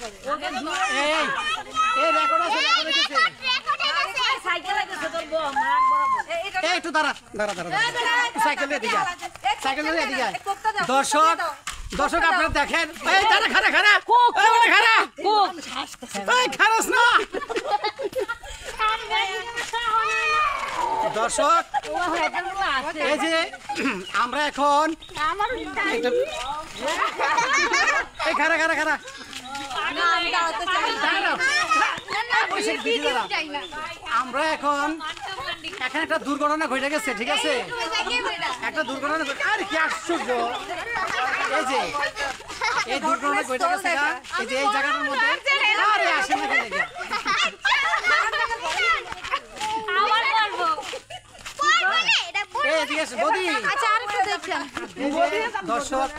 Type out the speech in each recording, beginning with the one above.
এই এই রেকর্ড আছে, রেকর্ড হইছে। সাইকেল আইতেছে তোর বউ মার বরাবর এই একটু দাঁড়া দাঁড়া দাঁড়া সাইকেল দিয়ে দিগা, সাইকেল দিয়ে দিগা। দর্শক দর্শক আপনারা দেখেন, এই দাঁড়া খাড়া খাড়া এই খাড়া এই খারাস না। দর্শক এই যে আমরা এখন এই খাড়া খাড়া খাড়া আমরা এখন এখানে একটা দুর্ঘটনা ঘটে গেছে, ঠিক আছে? একটা দুর্ঘটনা, আরে কি আশ্চর্য! এই যে এই দুর্ঘটনা ঘটে গেছে, এই যে এই জায়গাটার মধ্যে, আরে আসেন না কেন? দর্শক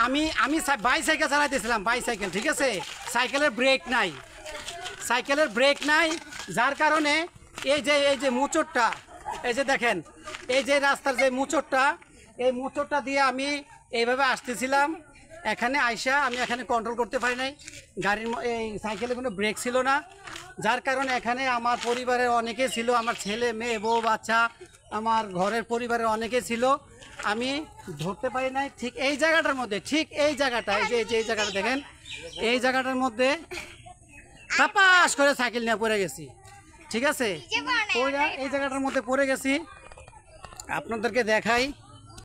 আমি বাইসাইকেল চালাইতেছিলাম, বাইসাইকেল, ঠিক আছে? সাইকেলের ব্রেক নাই, সাইকেলের ব্রেক নাই, যার কারণে এই যে মোচড়টা, এই যে দেখেন, এই যে রাস্তার যে মোচড়টা, এই মোচড়টা দিয়ে আমি এইভাবে আসতেছিলাম। এখানে আইসা আমি এখানে কন্ট্রোল করতে পারি নাই, গাড়ির এই সাইকেলে কোনো ব্রেক ছিল না, যার কারণে এখানে আমার পরিবারের অনেকে ছিল, আমার ছেলে মেয়ে বউ বাচ্চা, আমার ঘরের পরিবারের অনেকে ছিল, আমি ধরতে পারি নাই। ঠিক এই জায়গাটার মধ্যে, ঠিক এই জায়গাটা, এই জায়গাটা দেখেন, এই জায়গাটার মধ্যে টাপাস করে সাইকেল নিয়ে পড়ে গেছি, ঠিক আছে? ওইটা এই জায়গাটার মধ্যে পড়ে গেছি, আপনাদেরকে দেখাই।